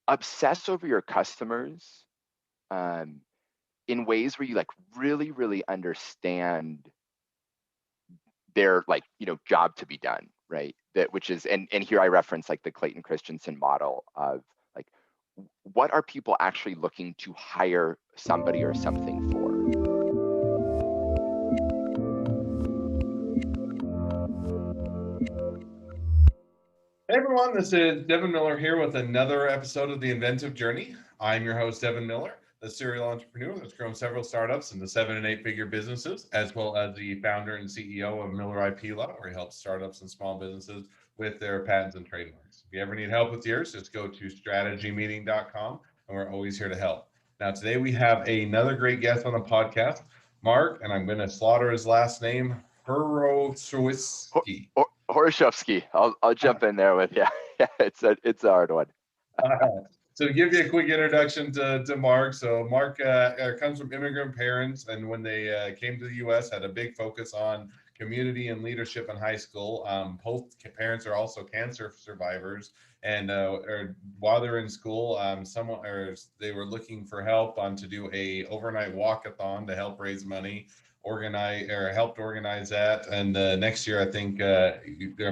obsess over your customers um, in ways where you like really, really understand their job to be done, right? That which is and here I reference like the Clayton Christensen model of like what are people actually looking to hire somebody or something for? Hey everyone, this is Devin Miller here with another episode of the Inventive Journey. I'm your host, Devin Miller, the serial entrepreneur that's grown several startups into 7 and 8 figure businesses, as well as the founder and CEO of Miller IP Law, where he helps startups and small businesses with their patents and trademarks. If you ever need help with yours, just go to strategymeeting.com, and we're always here to help. Now, today we have another great guest on the podcast, Mark, and I'm going to slaughter his last name, Horoszowski. Horoszowski. I'll jump in there with yeah. Yeah, it's a hard one. So to give you a quick introduction to Mark. So Mark comes from immigrant parents, and when they came to the U.S., had a big focus on community and leadership in high school. Both parents are also cancer survivors, and while they're in school, they were looking for help on to do a overnight walkathon to help raise money. Organize or helped organize that, and next year I think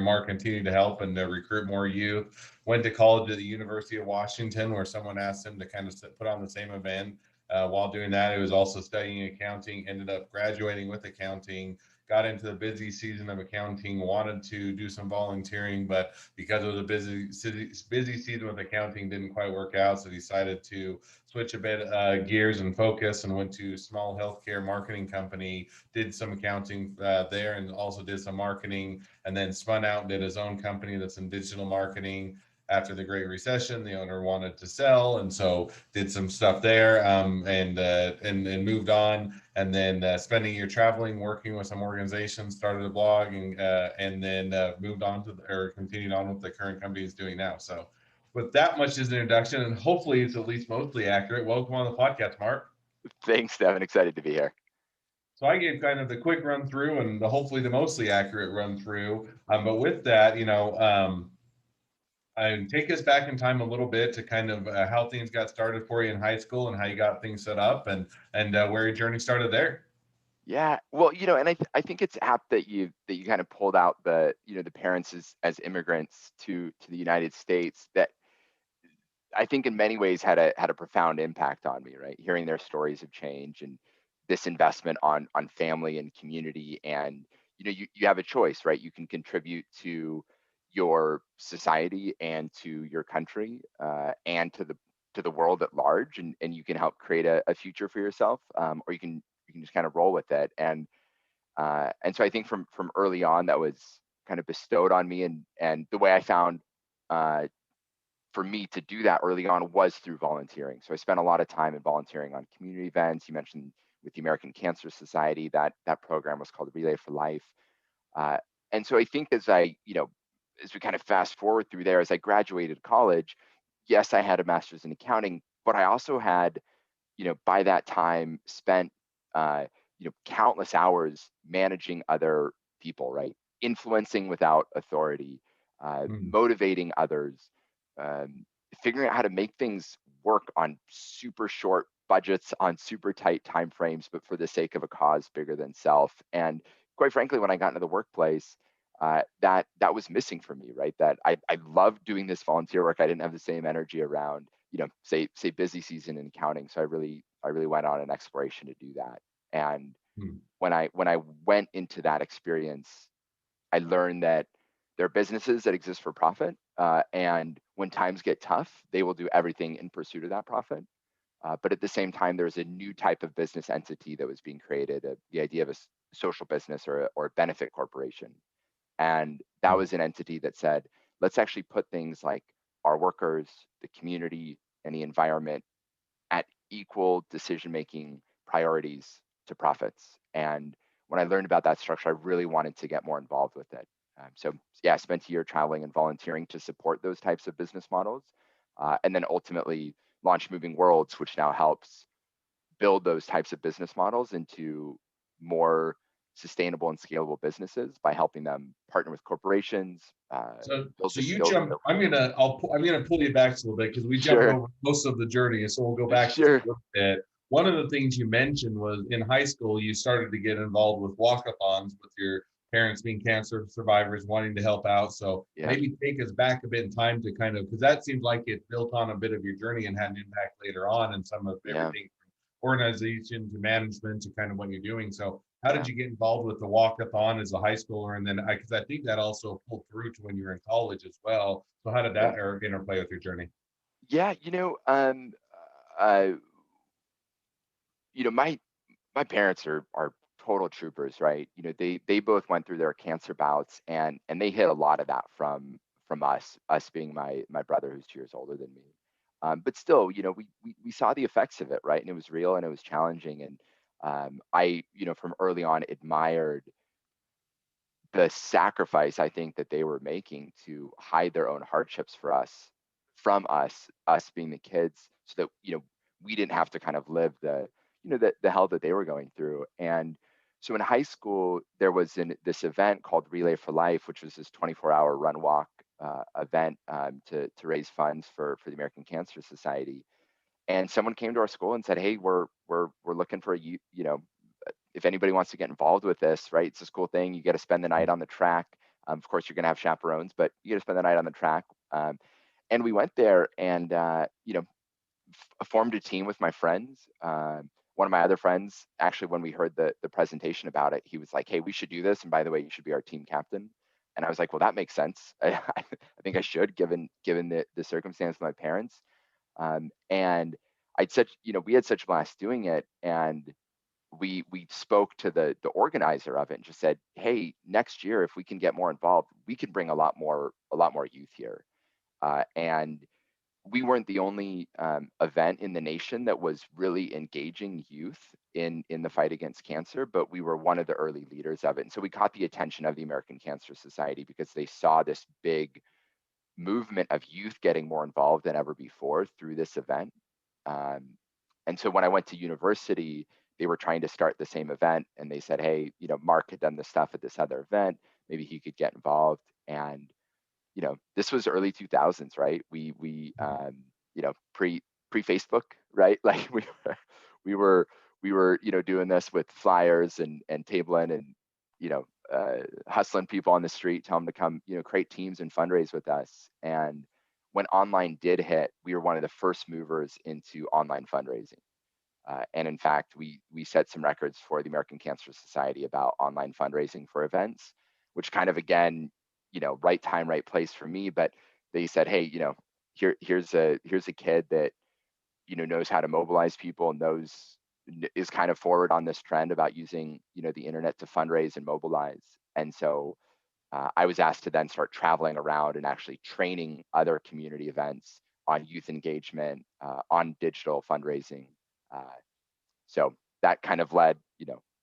Mark continued to help and recruit more youth. Went to college at the University of Washington, where someone asked him to kind of put on the same event. While doing that, he was also studying accounting, ended up graduating with accounting, got into the busy season of accounting, wanted to do some volunteering, but because it was a busy season with accounting, didn't quite work out. So decided to switch a bit gears and focus, and went to a small healthcare marketing company, did some accounting there, and also did some marketing, and then spun out and did his own company that's in digital marketing. After the Great Recession, the owner wanted to sell, and so did some stuff there, and moved on. And then spent a year traveling, working with some organizations, started a blog, and then moved on to or continued on with the current company he's doing now. So, with that much as an introduction, and hopefully it's at least mostly accurate. Welcome on the podcast, Mark. Thanks, Devin. Excited to be here. So I gave kind of the quick run through and hopefully the mostly accurate run through. But with that, and take us back in time a little bit to kind of how things got started for you in high school and how you got things set up and where your journey started there. Yeah, well, and I think it's apt that you kind of pulled out the parents as immigrants to the United States that I think in many ways had a profound impact on me, right? Hearing their stories of change and this investment on family and community, and you have a choice, right? You can contribute to your society and to your country and to the world at large, and you can help create a future for yourself, or you can just kind of roll with it. And so I think from early on that was kind of bestowed on me, and the way I found uh, for me to do that early on was through volunteering. So I spent a lot of time in volunteering on community events. You mentioned with the American Cancer Society, that program was called Relay for Life. Uh, and so I think as we kind of fast forward through there, as I graduated college, yes, I had a master's in accounting, but I also had, by that time spent, countless hours managing other people, right? Influencing without authority, Mm. motivating others, um, figuring out how to make things work on super short budgets, on super tight timeframes, but for the sake of a cause bigger than self. And quite frankly, when I got into the workplace, that was missing for me, right? That I loved doing this volunteer work. I didn't have the same energy around, say busy season in accounting. So I really went on an exploration to do that. And Mm. when I went into that experience, I learned that there are businesses that exist for profit, and when times get tough, they will do everything in pursuit of that profit. But at the same time, there's a new type of business entity that was being created, the idea of a social business or a benefit corporation. And that Mm. was an entity that said, let's actually put things like our workers, the community, and the environment at equal decision-making priorities to profits. And when I learned about that structure, I really wanted to get more involved with it. So yeah, I spent a year traveling and volunteering to support those types of business models, and then ultimately launched Moving Worlds, which now helps build those types of business models into more sustainable and scalable businesses by helping them partner with corporations, build So the you skills. jump. I'm gonna pull you back a little bit because we jumped Sure, over most of the journey. So we'll go back just sure, a little bit. One of the things you mentioned was in high school you started to get involved with walkathons with your parents being cancer survivors, wanting to help out. So yeah, maybe take us back a bit in time to kind of, because that seems like it built on a bit of your journey and had an impact later on, and some of yeah, everything from organization to management to kind of what you're doing. So how did yeah, you get involved with the walkathon as a high schooler? And then because I think that also pulled through to when you were in college as well. So how did yeah, that interplay with your journey? yeah. Uh, my parents are total troopers, right? They both went through their cancer bouts, and they hit a lot of that from us being my brother who's 2 years older than me. But still, we saw the effects of it, right? And it was real and it was challenging. And I, from early on admired the sacrifice I think that they were making to hide their own hardships from us being the kids, so that we didn't have to kind of live the hell that they were going through. And so in high school there was this event called Relay for Life, which was this 24-hour run walk event, to raise funds for the American Cancer Society. And someone came to our school and said, hey, we're looking for if anybody wants to get involved with this, right? It's this cool thing. You get to spend the night on the track. Of course, you're going to have chaperones, but you get to spend the night on the track. And we went there and, formed a team with my friends. One of my other friends, actually, when we heard the presentation about it, he was like, hey, we should do this. And by the way, you should be our team captain. And I was like, well, that makes sense. I think I should, given the circumstance of my parents. And we had such a blast doing it. And we spoke to the organizer of it and just said, hey, next year if we can get more involved, we can bring a lot more youth here. And we weren't the only event in the nation that was really engaging youth in the fight against cancer, but we were one of the early leaders of it. And so we caught the attention of the American Cancer Society because they saw this big movement of youth getting more involved than ever before through this event. Um, and so when I went to university, they were trying to start the same event, and they said, "Hey, Mark had done this stuff at this other event. Maybe he could get involved." And this was early 2000s, right? Pre Facebook, right? Like we were we were doing this with flyers and tabling and you know hustling people on the street, telling them to come create teams and fundraise with us. And when online did hit, we were one of the first movers into online fundraising. And in fact, we set some records for the American Cancer Society about online fundraising for events, which kind of again, right time, right place for me. But they said, hey, here's a kid that knows how to mobilize people, is kind of forward on this trend about using the internet to fundraise and mobilize. And so I was asked to then start traveling around and actually training other community events on youth engagement, on digital fundraising. Uh, so that kind of led,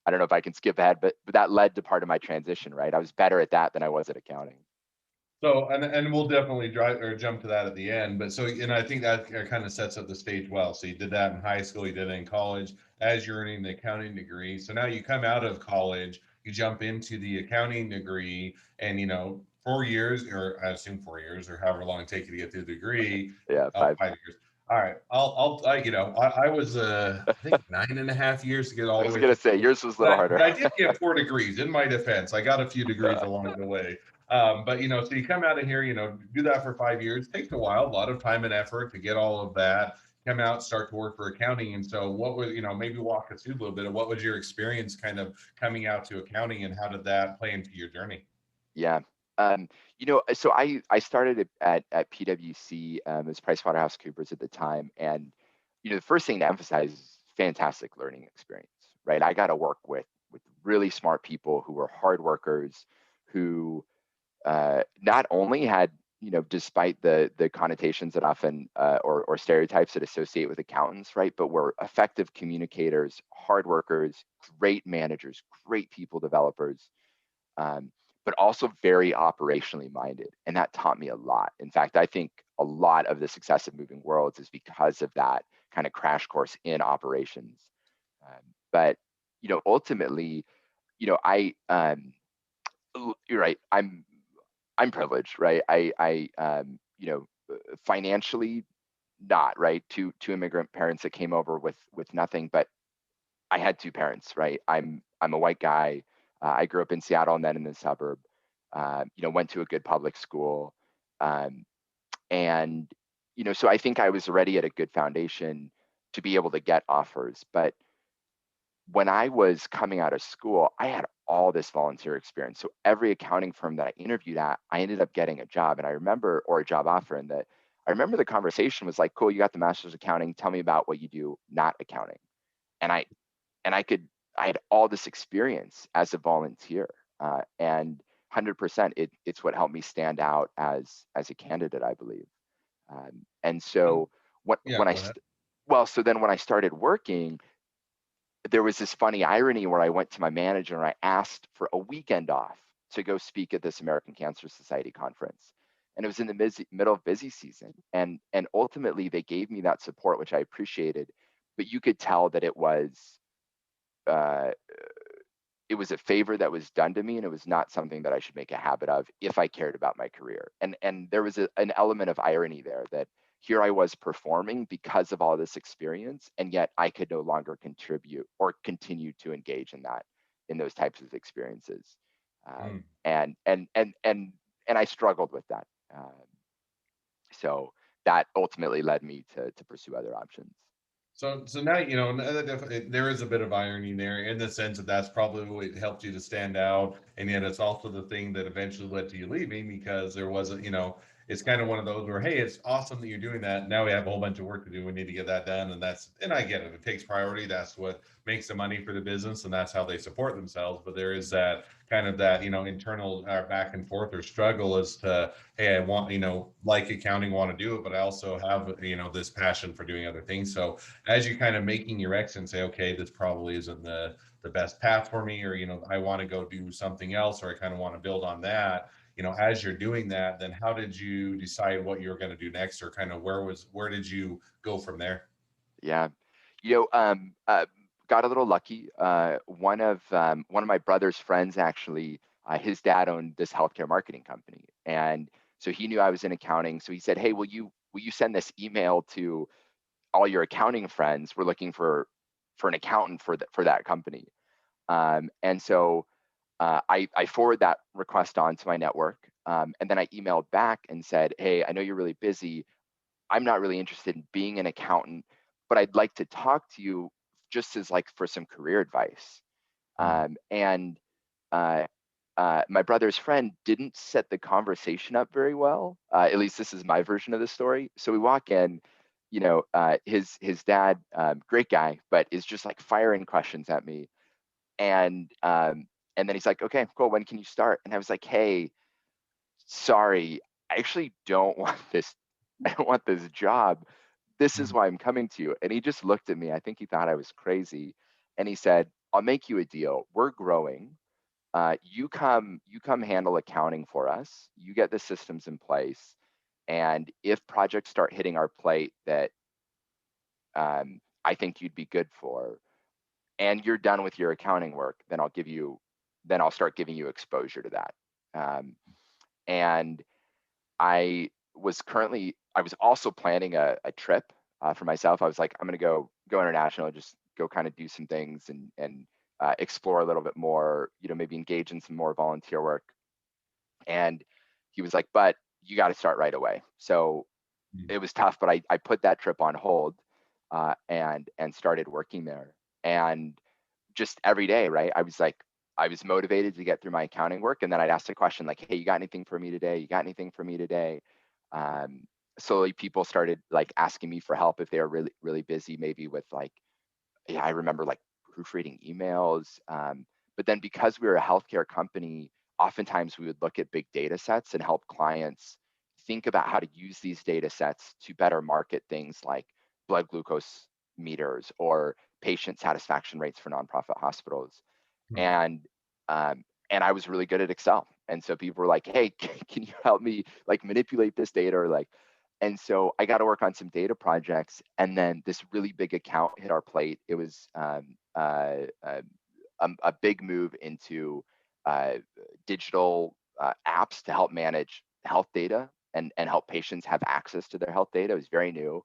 I don't know if I can skip ahead, but that led to part of my transition, right? I was better at that than I was at accounting. So, and we'll definitely drive or jump to that at the end. But so, I think that kind of sets up the stage well. So you did that in high school, you did it in college as you're earning the accounting degree. So now you come out of college, you jump into the accounting degree, and 4 years, or I assume 4 years, or however long it takes you to get through the degree. Yeah, Oh, 5. 5 years. All right. I was, I think 9.5 years to get I all the was way gonna through say school. yours was a But little but harder. I did get 4 degrees in my defense. I got a few degrees along the way. But so you come out of here, do that for 5 years. Takes a while, a lot of time and effort to get all of that. Come out, start to work for accounting. And so, what was maybe walk us through a little bit of what was your experience, kind of coming out to accounting, and how did that play into your journey? Yeah. So I started at PwC, as PricewaterhouseCoopers at the time, and the first thing to emphasize is fantastic learning experience, right? I got to work with really smart people who were hard workers, who not only had despite the connotations that often or stereotypes that associate with accountants, right, but were effective communicators, hard workers, great managers, great people developers, um, but also very operationally minded. And that taught me a lot. In fact, I think a lot of the success of Moving Worlds is because of that kind of crash course in operations. But ultimately, you're right. I'm privileged, right? Financially not, right? Two immigrant parents that came over with nothing, but I had two parents, right? I'm a white guy. I grew up in Seattle and then in the suburb. Went to a good public school, um, and so I think I was already at a good foundation to be able to get offers. But when I was coming out of school, I had all this volunteer experience. So every accounting firm that I interviewed at, I ended up getting a job. And I remember, or a job offer, and that I remember the conversation was like, cool, you got the master's accounting. Tell me about what you do, not accounting. And I had all this experience as a volunteer, and 100%, it's what helped me stand out as a candidate, I believe. And And so what yeah, when I go ahead. well, so then when I started working, there was this funny irony where I went to my manager and I asked for a weekend off to go speak at this American Cancer Society conference. And it was in the middle of busy season. And ultimately they gave me that support, which I appreciated. But you could tell that uh, it was a favor that was done to me, and it was not something that I should make a habit of if I cared about my career. And there was an element of irony there, that here I was performing because of all this experience, and yet I could no longer contribute or continue to engage in those types of experiences. Mm. And I struggled with that. So that ultimately led me to pursue other options. So now there is a bit of irony there in the sense that that's probably what helped you to stand out, and yet it's also the thing that eventually led to you leaving because there wasn't, it's kind of one of those where, hey, it's awesome that you're doing that. Now we have a whole bunch of work to do. We need to get that done, and I get it. It takes priority. That's what makes the money for the business, and that's how they support themselves. But there is that kind of that internal back and forth or struggle as to, hey, I want like accounting, want to do it, but I also have this passion for doing other things. So as you're kind of making your exit and say, okay, this probably isn't the best path for me, or I want to go do something else, or I kind of want to build on that. As you're doing that, then how did you decide what you're going to do next, or kind of where did you go from there? Yeah. You know, got a little lucky. One of my brother's friends, actually, his dad owned this healthcare marketing company, and so he knew I was in accounting. So he said, "Hey, will you send this email to all your accounting friends? We're looking for an accountant for that company." And so I forwarded that request on to my network, and then I emailed back and said, "Hey, I know you're really busy. I'm not really interested in being an accountant, but I'd like to talk to you just as like for some career advice." Hmm. And my brother's friend didn't set the conversation up very well. At least this is my version of the story. So we walk in, his dad, great guy, but is just like firing questions at me. And then he's like, "Okay, cool. When can you start?" And I was like, "Hey, sorry, I actually don't want this. I don't want this job. This is Hmm. why I'm coming to you." And he just looked at me. I think he thought I was crazy. And he said, "I'll make you a deal. We're growing. You come handle accounting for us. You get the systems in place. And if projects start hitting our plate that I think you'd be good for, and you're done with your accounting work, then I'll start giving you exposure to that." And I was also planning a trip for myself. I was like, I'm gonna go international, just go kind of do some things and explore a little bit more, maybe engage in some more volunteer work. And he was like, "But you got to start right away." So it was tough, but I put that trip on hold, and started working there. And just every day, right? I was motivated to get through my accounting work, and then I'd ask the question like, "Hey, you got anything for me today? You got anything for me today?" Um, Slowly, people started like asking me for help if they were really really busy, maybe with like, yeah, I remember like proofreading emails. But then because we were a healthcare company, oftentimes we would look at big data sets and help clients think about how to use these data sets to better market things like blood glucose meters or patient satisfaction rates for nonprofit hospitals. Hmm. And um, and I was really good at Excel, and so people were like, "Hey, can you help me like manipulate this data?" Or like, and so I got to work on some data projects, and then this really big account hit our plate. It was a big move into uh, digital apps to help manage health data and help patients have access to their health data. It was very new.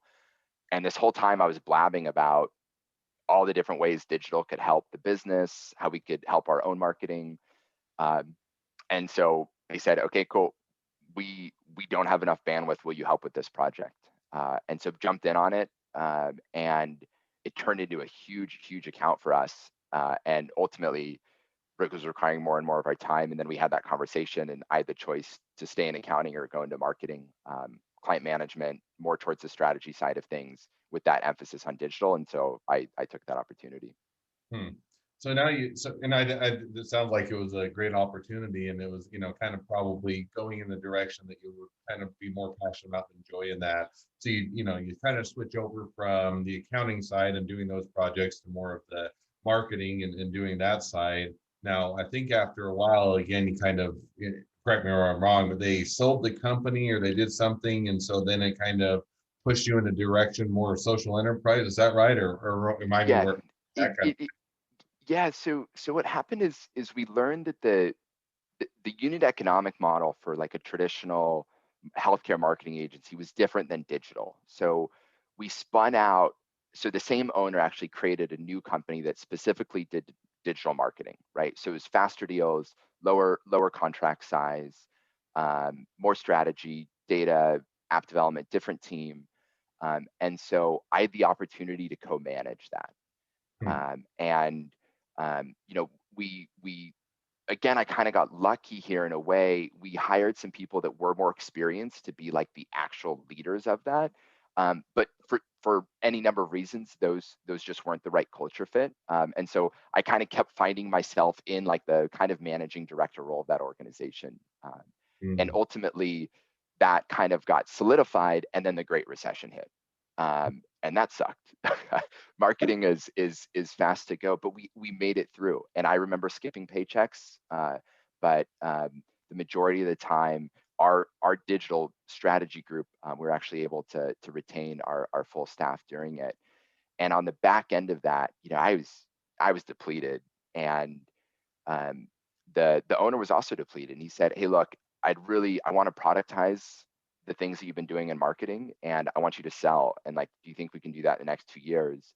And this whole time I was blabbing about all the different ways digital could help the business, how we could help our own marketing. Um, and so they said, okay, cool. We don't have enough bandwidth. Will you help with this project? And so jumped in on it, and it turned into a huge account for us. And ultimately, Rick was requiring more and more of our time. And then we had that conversation, and I had the choice to stay in accounting or go into marketing, client management, more towards the strategy side of things, with that emphasis on digital. And so I took that opportunity. Hmm. So now it sounds like it was a great opportunity, and it was, kind of probably going in the direction that you would kind of be more passionate about and enjoy in that. So you kind of switch over from the accounting side and doing those projects to more of the marketing and doing that side. Now, I think after a while, again, you kind of, correct me where I'm wrong, but they sold the company or they did something, and so then it kind of pushed you in a direction more of social enterprise. Is that right, or am I Yeah, where it, that kind of? it, it yeah. So what happened is we learned that the unit economic model for like a traditional healthcare marketing agency was different than digital. So we spun out. So the same owner actually created a new company that specifically did digital marketing, right? So it was faster deals, lower contract size, more strategy, data, app development, different team. And so I had the opportunity to co-manage that. Hmm. And we again, I kind of got lucky here in a way. We hired some people that were more experienced to be like the actual leaders of that. But for any number of reasons, those just weren't the right culture fit. And so I kind of kept finding myself in like the kind of managing director role of that organization. And Hmm. ultimately, that kind of got solidified, and then the Great Recession hit. And that sucked. Marketing is fast to go, but we made it through. And I remember skipping paychecks, but the majority of the time, our digital strategy group, we were actually able to retain our full staff during it. And on the back end of that, I was depleted, and um, the owner was also depleted. And he said, "Hey, look, I want to productize the things that you've been doing in marketing, and I want you to sell. And like, do you think we can do that in the next 2 years?"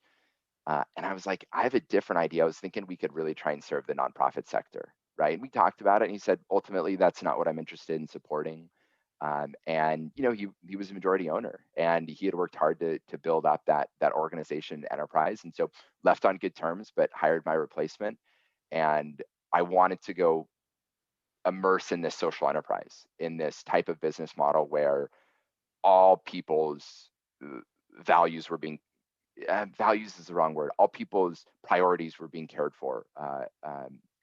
And I was like, I have a different idea. I was thinking we could really try and serve the nonprofit sector, right? And we talked about it, and he said, ultimately, that's not what I'm interested in supporting. And he was a majority owner, and he had worked hard to build up that organization enterprise, and so left on good terms, but hired my replacement. And I wanted to go immerse in this social enterprise, in this type of business model where all people's uh, values were being values is the wrong word. All people's priorities were being cared for,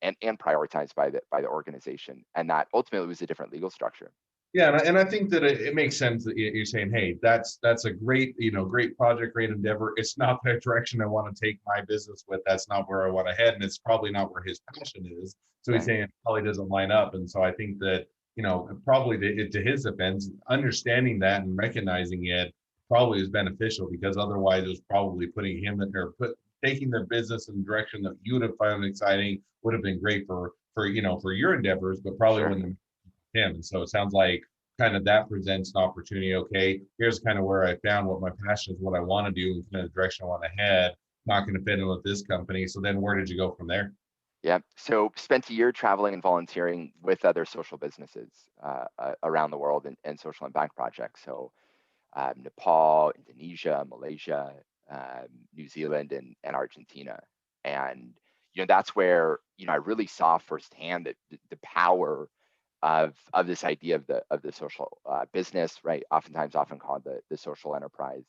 and prioritized by the organization, and that ultimately was a different legal structure. Yeah, and I think that it makes sense that you're saying, hey, that's a great, great project, great endeavor. It's not the direction I want to take my business with. That's not where I want to head, and it's probably not where his passion is. So he's Right. saying it probably doesn't line up. And so I think that, probably to his defense, understanding that and recognizing it probably is beneficial, because otherwise it was probably putting him in, or taking the business in the direction that you would have found exciting would have been great for your endeavors, but probably Sure. wouldn't him. And so it sounds like kind of that presents an opportunity. Okay, here's kind of where I found what my passion is, what I want to do, and kind of the direction I want to head. Not going to fit in with this company. So then where did you go from there? Yeah. So spent a year traveling and volunteering with other social businesses around the world, and social impact projects. So Nepal, Indonesia, Malaysia, New Zealand, and Argentina. And that's where I really saw firsthand that the power of this idea of the social business, right? Oftentimes, often called the social enterprise.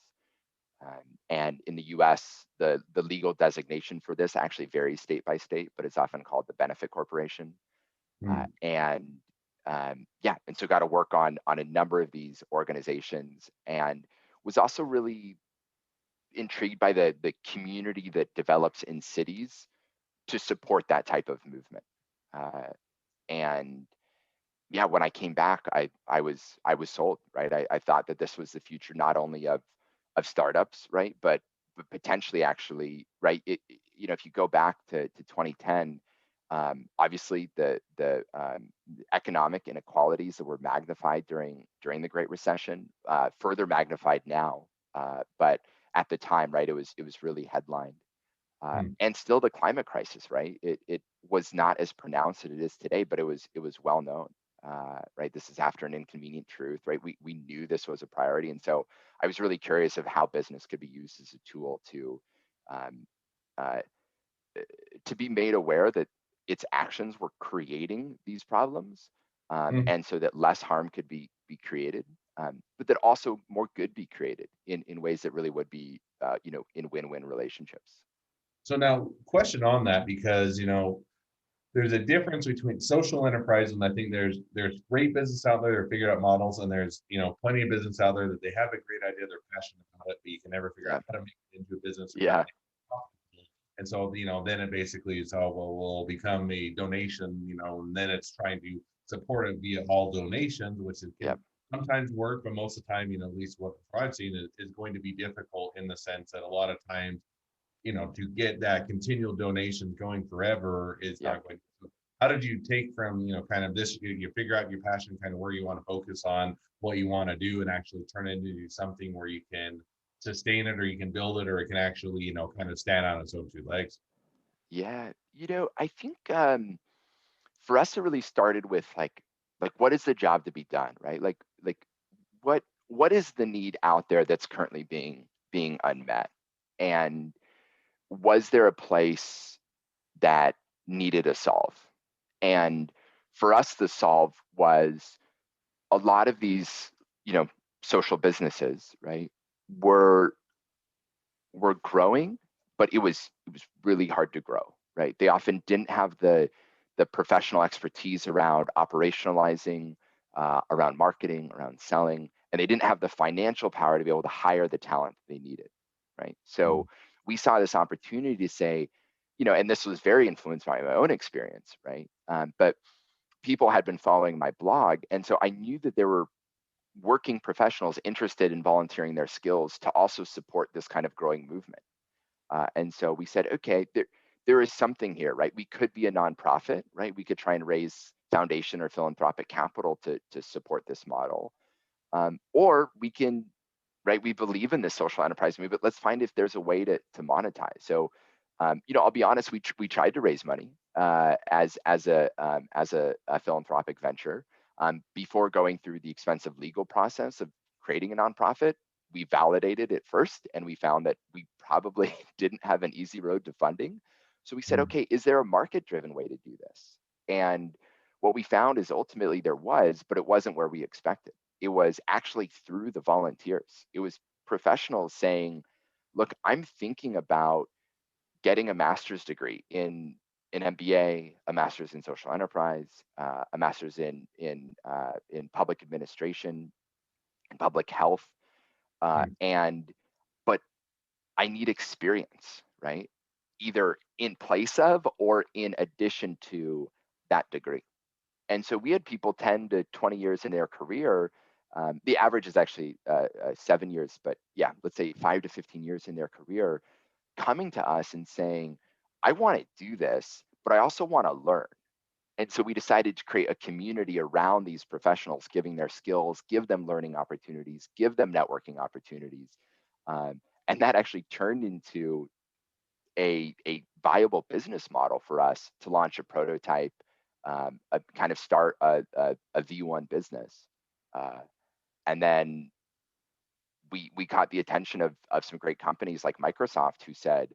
And in the U.S., the legal designation for this actually varies state by state, but it's often called the benefit corporation. Hmm. And so got to work on a number of these organizations, and was also really intrigued by the community that develops in cities to support that type of movement. And yeah, when I came back, I was sold, right? I thought that this was the future, not only of startups, right, but but potentially actually, right? If you go back to 2010, obviously the economic inequalities that were magnified during the Great Recession, further magnified now, but at the time, right, it was really headlined. Mm. And still the climate crisis, right? It was not as pronounced as it is today, but it was well known, right? This is after an inconvenient truth, right? We knew this was a priority, and so I was really curious of how business could be used as a tool um, uh, to be made aware that its actions were creating these problems, Mm. and so that less harm could be created, but that also more good be created in ways that really would be, in win-win relationships. So now, question on that, because there's a difference between social enterprise, and I think there's great business out there that are figured out models, and there's plenty of business out there that they have a great idea, they're passionate about it, but you can never figure Yeah, out how to make it into a business or how to yeah, make it profitable. And so then it basically is, oh well, will become a donation, and then it's trying to support it via all donations, which it yeah, can sometimes work, but most of the time, at least what I've seen is going to be difficult in the sense that a lot of times to get that continual donation going forever is yeah. not going to. How did you take from, kind of this, you figure out your passion, kind of where you want to focus on what you want to do and actually turn it into something where you can sustain it or you can build it or it can actually, kind of stand on its own two legs? Yeah, I think for us it really started with like what is the job to be done, right? Like what is the need out there that's currently being unmet? And was there a place that needed a solve? And for us the solve was a lot of these, you know, social businesses, right, were were growing, but it was really hard to grow, right? They often didn't have the professional expertise around operationalizing, around marketing, around selling, and they didn't have the financial power to be able to hire the talent they needed, right? Mm. So we saw this opportunity to say, and this was very influenced by my own experience, right? But people had been following my blog, and so I knew that there were working professionals interested in volunteering their skills to also support this kind of growing movement. And so we said, okay, there is something here, right? We could be a nonprofit, right? We could try and raise foundation or philanthropic capital to support this model, or we can, right? We believe in this social enterprise movement. Let's find if there's a way to monetize. So, I'll be honest, we tried to raise money as a philanthropic venture, before going through the expensive legal process of creating a nonprofit. We validated it first, and we found that we probably didn't have an easy road to funding. So we said, Mm. okay, is there a market-driven way to do this? And what we found is ultimately there was, but it wasn't where we expected. It was actually through the volunteers. It was professionals saying, look, I'm thinking about getting a master's degree in an MBA, a master's in social enterprise, a master's in public administration and public health, Mm. and but I need experience, right? Either in place of or in addition to that degree. And so we had people 10 to 20 years in their career. The average is actually 7 years, but yeah, let's say 5 to 15 years in their career, coming to us and saying, I want to do this, but I also want to learn. And so we decided to create a community around these professionals, giving their skills, give them learning opportunities, give them networking opportunities. And that actually turned into a viable business model for us to launch a prototype, a kind of start a V1 business. Uh, and then we caught the attention of some great companies like Microsoft, who said,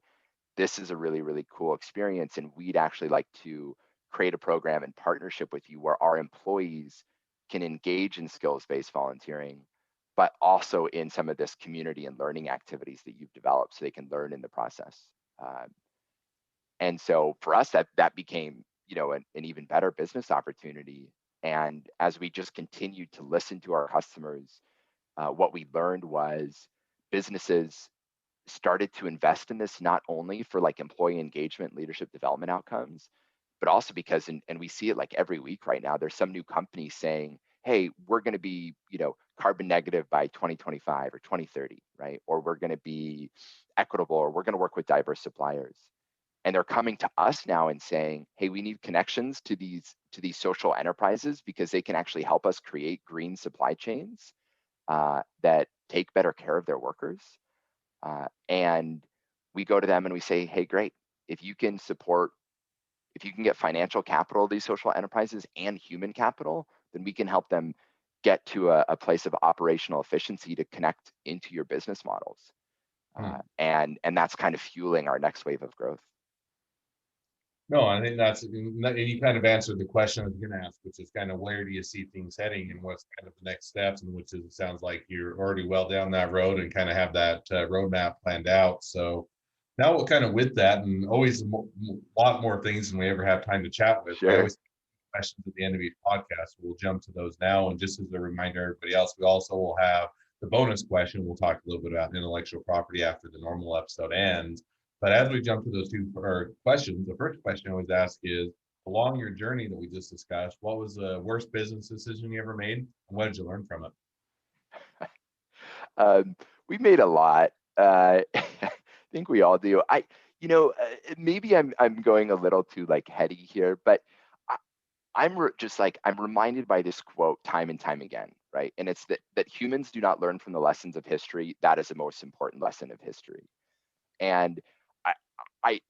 this is a really, really cool experience, and we'd actually like to create a program in partnership with you where our employees can engage in skills-based volunteering, but also in some of this community and learning activities that you've developed so they can learn in the process. Um, and so for us, that became, an even better business opportunity. And as we just continued to listen to our customers, what we learned was businesses started to invest in this, not only for like employee engagement, leadership development outcomes, but also because, and we see it like every week right now, there's some new company saying, hey, we're going to be, carbon negative by 2025 or 2030, right? Or we're going to be equitable, or we're going to work with diverse suppliers. And they're coming to us now and saying, hey, we need connections to these social enterprises because they can actually help us create green supply chains that take better care of their workers. And we go to them and we say, hey, great, if you can get financial capital of these social enterprises and human capital, then we can help them get to a place of operational efficiency to connect into your business models. And that's kind of fueling our next wave of growth. No, I think that's, and you kind of answered the question I was going to ask, which is kind of where do you see things heading and what's kind of the next steps, and which is, it sounds like you're already well down that road and kind of have that roadmap planned out. So now we'll kind of with that, and always a lot more things than we ever have time to chat with. I Sure. always questions at the end of each podcast. We'll jump to those now. And just as a reminder, everybody else, we also will have the bonus question. We'll talk a little bit about intellectual property after the normal episode ends. But as we jump to those two questions, the first question I always ask is, along your journey that we just discussed, what was the worst business decision you ever made, and what did you learn from it? We made a lot. I think we all do. Maybe I'm going a little too like heady here, but I'm reminded by this quote time and time again, right? And it's that humans do not learn from the lessons of history. That is the most important lesson of history. And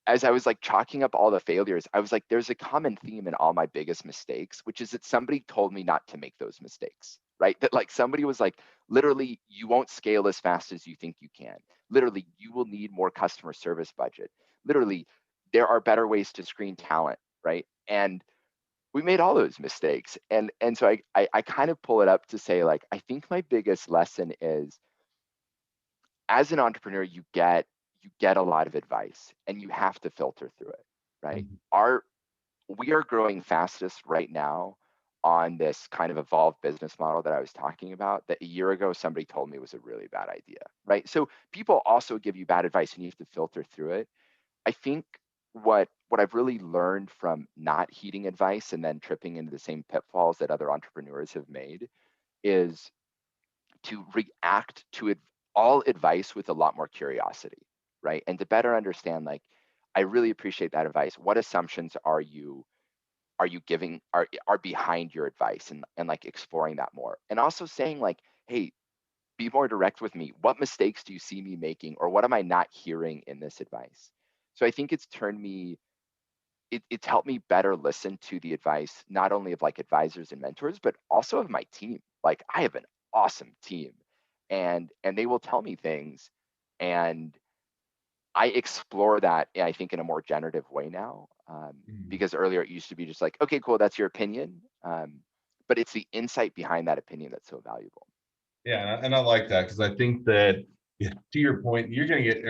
as I was like chalking up all the failures, I was like, there's a common theme in all my biggest mistakes, which is that somebody told me not to make those mistakes, right? That like somebody was like, literally, you won't scale as fast as you think you can. Literally, you will need more customer service budget. Literally, there are better ways to screen talent, right? And we made all those mistakes. And so I kind of pull it up to say, like, I think my biggest lesson is, as an entrepreneur, you get a lot of advice and you have to filter through it, right? We are growing fastest right now on this kind of evolved business model that I was talking about, that a year ago somebody told me was a really bad idea, right? So people also give you bad advice and you have to filter through it. I think what I've really learned from not heeding advice and then tripping into the same pitfalls that other entrepreneurs have made is to react to all advice with a lot more curiosity, right? And to better understand, like, I really appreciate that advice. What assumptions are you giving, are behind your advice, and like exploring that more. And also saying, like, hey, be more direct with me. What mistakes do you see me making, or what am I not hearing in this advice? So I think it's helped me better listen to the advice, not only of like advisors and mentors, but also of my team. Like, I have an awesome team, and they will tell me things, and I explore that, I think, in a more generative way now, Mm. because earlier it used to be just like, okay, cool, that's your opinion. But it's the insight behind that opinion that's so valuable. Yeah, and I like that, because I think that, yeah, to your point, you're going to get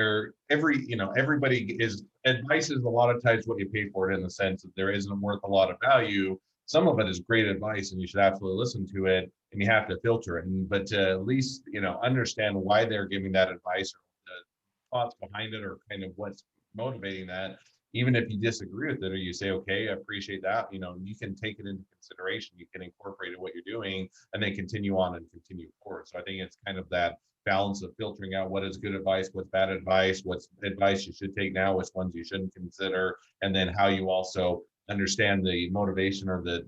everybody is, advice is a lot of times what you pay for it, in the sense that there isn't worth a lot of value. Some of it is great advice and you should absolutely listen to it, and you have to filter it. But to at least, understand why they're giving that advice, or the thoughts behind it, or kind of what's motivating that. Even if you disagree with it, or you say, okay, I appreciate that, you can take it into consideration, you can incorporate it what you're doing, and then continue on and continue forward. So I think it's kind of that balance of filtering out what is good advice, what's bad advice, what's advice you should take now, which ones you shouldn't consider, and then how you also understand the motivation, or the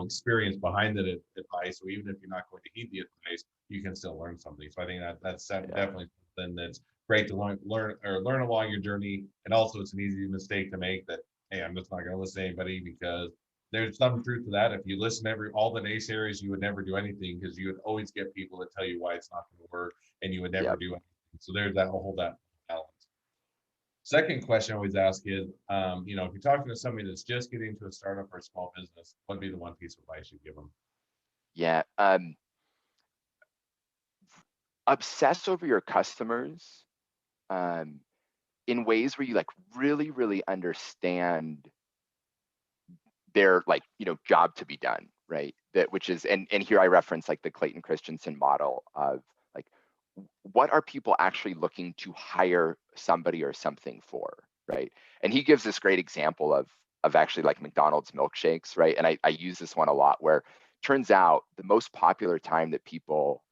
experience behind the advice. So even if you're not going to heed the advice, you can still learn something. So I think that's Yeah. definitely something that's great to learn along your journey. And also, it's an easy mistake to make, that, hey, I'm just not going to listen to anybody, because there's some truth to that. If you listen to all the naysayers, you would never do anything, because you would always get people that tell you why it's not going to work, and you would never Yep. do anything. So there's that whole that balance. Second question I always ask is, if you're talking to somebody that's just getting into a startup or a small business, what would be the one piece of advice you'd give them? Yeah. Obsess over your customers, um, in ways where you like really, really understand their, like, job to be done, right? That which is, and here I reference like the Clayton Christensen model of, like, what are people actually looking to hire somebody or something for, right? And he gives this great example of actually like McDonald's milkshakes, right? And I use this one a lot, where turns out the most popular time that people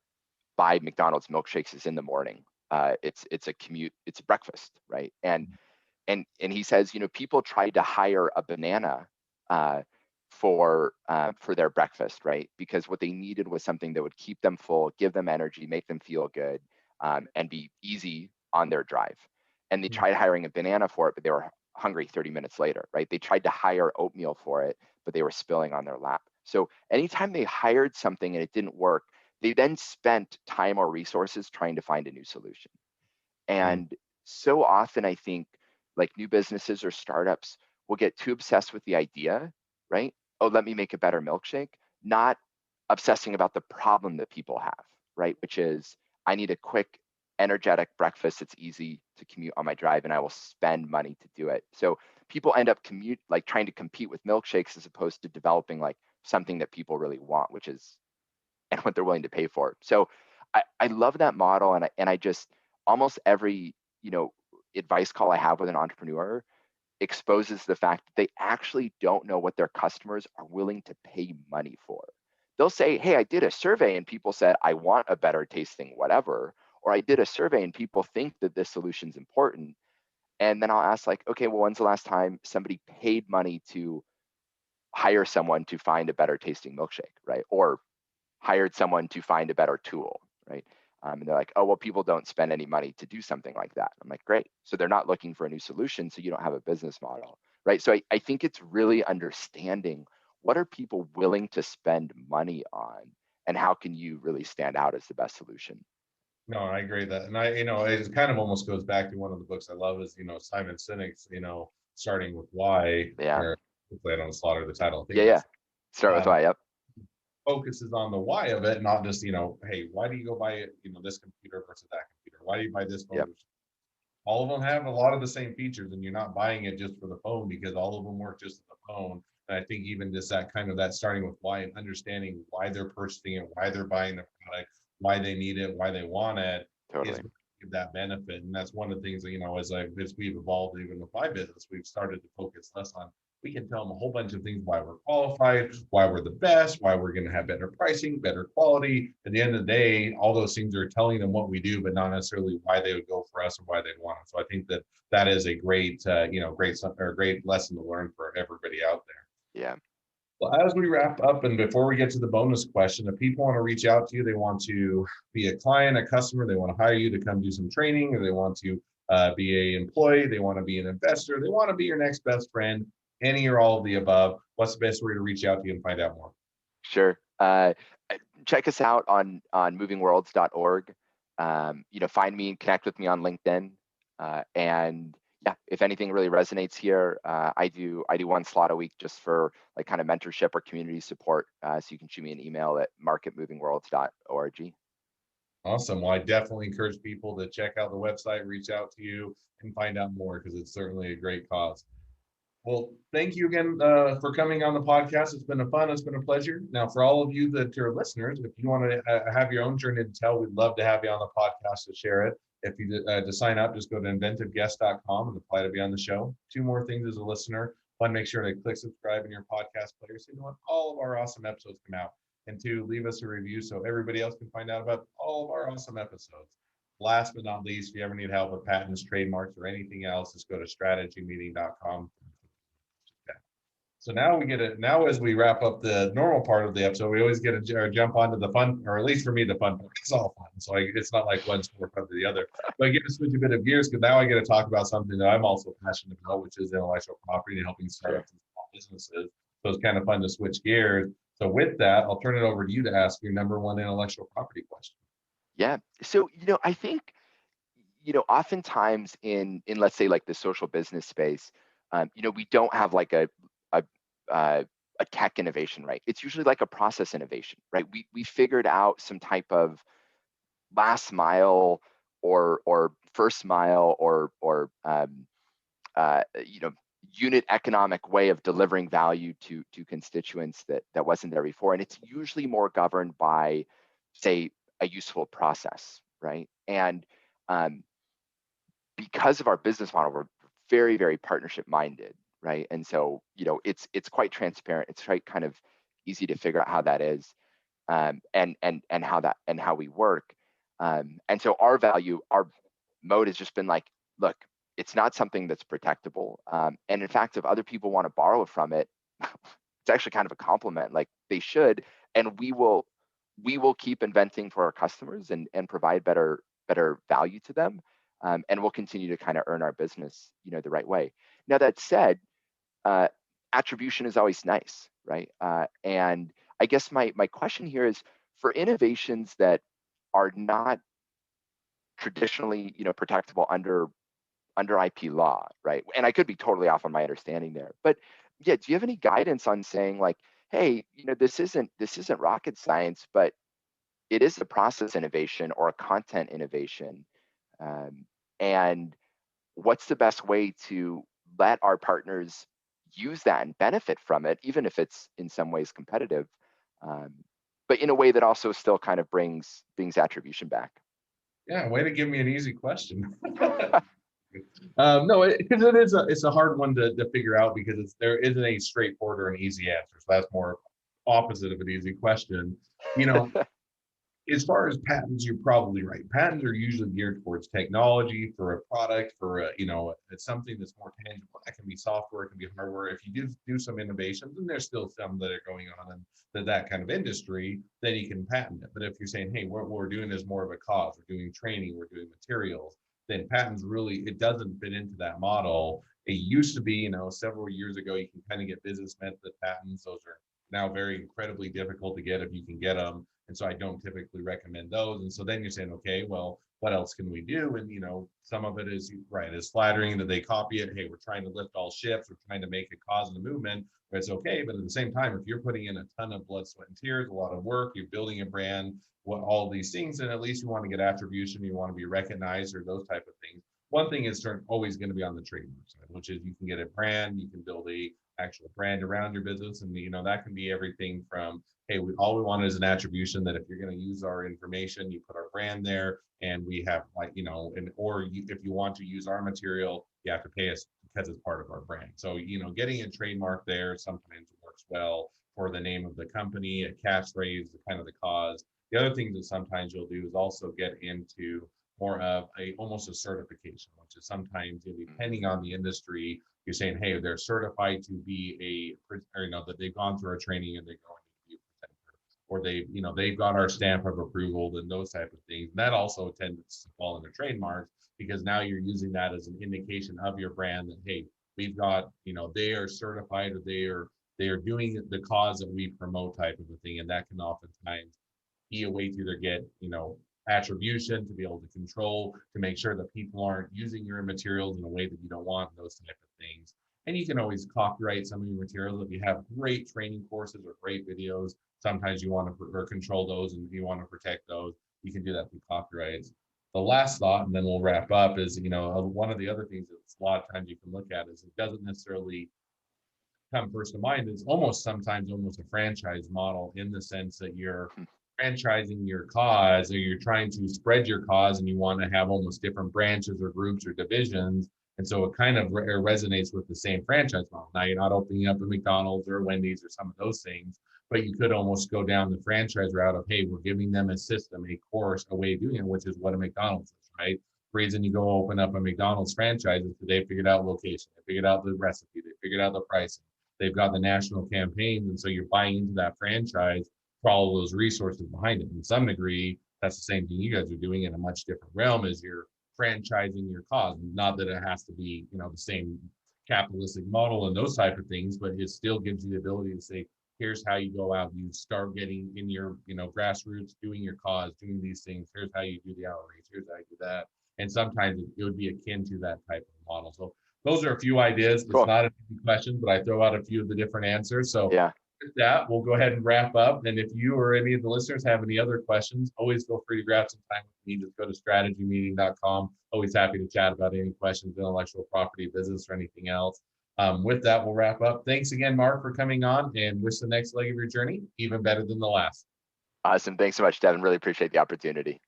buy McDonald's milkshakes is in the morning. It's a commute, it's breakfast, right? And he says, people tried to hire a banana uh, for their breakfast, right? Because what they needed was something that would keep them full, give them energy, make them feel good, and be easy on their drive. And they tried hiring a banana for it, but they were hungry 30 minutes later, right? They tried to hire oatmeal for it, but they were spilling on their lap. So anytime they hired something and it didn't work, they then spent time or resources trying to find a new solution. Mm. And so often, I think like new businesses or startups will get too obsessed with the idea, right? Oh, let me make a better milkshake, not obsessing about the problem that people have, right? Which is, I need a quick, energetic breakfast that's easy to commute on my drive, and I will spend money to do it. So people end up like trying to compete with milkshakes as opposed to developing like something that people really want, which is and what they're willing to pay for. So I love that model, and I just almost every advice call I have with an entrepreneur exposes the fact that they actually don't know what their customers are willing to pay money for. They'll say, hey, I did a survey and people said I want a better tasting whatever, or I did a survey and people think that this solution's important. And then I'll ask like, okay, well, when's the last time somebody paid money to hire someone to find a better tasting milkshake, right? Or hired someone to find a better tool, right? And they're like, oh, well, people don't spend any money to do something like that. I'm like, great. So they're not looking for a new solution, so you don't have a business model, right? So I think it's really understanding what are people willing to spend money on, and how can you really stand out as the best solution? No, I agree that, and it kind of almost goes back to one of the books I love is Simon Sinek's starting with why, Yeah, or hopefully I don't slaughter the title. I think yeah, yeah. that's Start with um, why. Yep, focuses on the why of it, not just hey, why do you go buy this computer versus that computer? Why do you buy this phone? yep, All of them have a lot of the same features, and you're not buying it just for the phone because all of them work just as the phone. And I think even just that kind of that starting with why and understanding why they're purchasing it, why they're buying the product, why they need it, why they want it, is totally. going to give that benefit. And that's one of the things that as we've evolved even with my business, we've started to focus less on, we can tell them a whole bunch of things, why we're qualified, why we're the best, why we're going to have better pricing, better quality. At the end of the day, all those things are telling them what we do, but not necessarily why they would go for us or why they'd want us. So I think that that is a great, great lesson to learn for everybody out there. Yeah. Well, as we wrap up, and before we get to the bonus question, if people want to reach out to you, they want to be a client, a customer, they want to hire you to come do some training, or they want to be an employee, they want to be an investor, they want to be your next best friend, any or all of the above, what's the best way to reach out to you and find out more? Sure. Check us out on movingworlds.org. Find me, connect with me on LinkedIn, and yeah, if anything really resonates here, I do one slot a week just for like kind of mentorship or community support. So you can shoot me an email at mark@movingworlds.org. Awesome. Well, I definitely encourage people to check out the website, reach out to you, and find out more because it's certainly a great cause. Well, thank you again for coming on the podcast. It's been it's been a pleasure. Now, for all of you that are listeners, if you want to have your own journey to tell, we'd love to have you on the podcast to share it. If you to sign up, just go to inventiveguest.com and apply to be on the show. Two more things as a listener. One, make sure to click subscribe in your podcast player so you know when all of our awesome episodes come out. And two, leave us a review so everybody else can find out about all of our awesome episodes. Last but not least, if you ever need help with patents, trademarks, or anything else, just go to strategymeeting.com. So now we get it. Now, as we wrap up the normal part of the episode, we always get to jump onto the fun, or at least for me, the fun part. It's all fun. So it's not like one's more fun than the other. But I get to switch a bit of gears because now I get to talk about something that I'm also passionate about, which is intellectual property and helping Sure. startups and small businesses. So it's kind of fun to switch gears. So with that, I'll turn it over to you to ask your number one intellectual property question. Yeah. So I think oftentimes in let's say like the social business space, we don't have like a uh, a tech innovation, right? It's usually like a process innovation, right? We figured out some type of last mile or first mile or unit economic way of delivering value to constituents that wasn't there before, and it's usually more governed by, say, a useful process, right? And um, because of our business model, we're very, very partnership minded, right? And so, it's quite transparent. It's quite kind of easy to figure out how that is, and how we work. And so our value, our mode has just been like, look, it's not something that's protectable. And in fact, if other people want to borrow from it, it's actually kind of a compliment. Like they should, and we will keep inventing for our customers and provide better value to them. And we'll continue to kind of earn our business, the right way. Now that said, uh, attribution is always nice, right? And I guess my question here is for innovations that are not traditionally, protectable under IP law, right? And I could be totally off on my understanding there, but yeah, do you have any guidance on saying like, hey, this isn't rocket science, but it is a process innovation or a content innovation, um, and what's the best way to let our partners use that and benefit from it, even if it's in some ways competitive, um, but in a way that also still kind of brings attribution back. Yeah, way to give me an easy question. No, because it's a hard one to figure out because there isn't a straightforward or an easy answer. So that's more opposite of an easy question. You know, as far as patents, you're probably right. Patents are usually geared towards technology for a product, for it's something that's more tangible. That can be software, it can be hardware. If you do some innovations, and there's still some that are going on in that kind of industry, then you can patent it. But if you're saying, hey, what we're doing is more of a cause, we're doing training, we're doing materials, then patents really, it doesn't fit into that model. It used to be, several years ago, you can kind of get business method patents. Those are now very incredibly difficult to get if you can get them. And so I don't typically recommend those. And so then you're saying, okay, well, what else can we do? And some of it is right, is flattering that they copy it. Hey, we're trying to lift all ships, we're trying to make a cause and a movement, but it's okay. But at the same time, if you're putting in a ton of blood, sweat, and tears, a lot of work, you're building a brand, all these things, then at least you want to get attribution, you want to be recognized, or those type of things. One thing is always going to be on the trademark side, which is you can get a brand, you can build a actual brand around your business, and that can be everything from, hey, all we want is an attribution that if you're going to use our information, you put our brand there, and we have if you want to use our material, you have to pay us because it's part of our brand. So getting a trademark there sometimes works well for the name of the company, a catchphrase, kind of the cause. The other thing that sometimes you'll do is also get into more of almost a certification, which is sometimes, depending on the industry, you're saying, hey, they're certified to be that they've gone through our training and they're going to be a presenter, or they've got our stamp of approval, and those type of things. And that also tends to fall into trademarks, because now you're using that as an indication of your brand that, hey, we've got, they are certified, or they are doing the cause that we promote, type of a thing. And that can oftentimes be a way to either get, attribution, to be able to control, to make sure that people aren't using your materials in a way that you don't want, those type of things. And you can always copyright some of your materials. If you have great training courses or great videos, sometimes you want to control those, and you want to protect those. You can do that through copyrights. The last thought, and then we'll wrap up, is one of the other things that a lot of times you can look at is it doesn't necessarily come first to mind. It's sometimes almost a franchise model, in the sense that you're franchising your cause, or you're trying to spread your cause, and you want to have almost different branches or groups or divisions. And so it kind of resonates with the same franchise model. Now you're not opening up a McDonald's or a Wendy's or some of those things, but you could almost go down the franchise route of, hey, we're giving them a system, a course, a way of doing it, which is what a McDonald's is, right? The reason you go open up a McDonald's franchise is they figured out location, they figured out the recipe, they figured out the pricing, they've got the national campaigns, and so you're buying into that franchise for all of those resources behind it. In some degree, that's the same thing you guys are doing in a much different realm, as you're franchising your cause. Not that it has to be, the same capitalistic model and those type of things, but it still gives you the ability to say, here's how you go out, you start getting in your, grassroots, doing your cause, doing these things. Here's how you do the outreach. Here's how you do that. And sometimes it would be akin to that type of model. So those are a few ideas. It's Cool. not an easy question, but I throw out a few of the different answers. So Yeah. with that, we'll go ahead and wrap up. And if you or any of the listeners have any other questions, always feel free to grab some time with me. Just go to strategymeeting.com. Always happy to chat about any questions, intellectual property, business, or anything else. With that, we'll wrap up. Thanks again, Mark, for coming on, and wish the next leg of your journey even better than the last. Awesome. Thanks so much, Devin. Really appreciate the opportunity.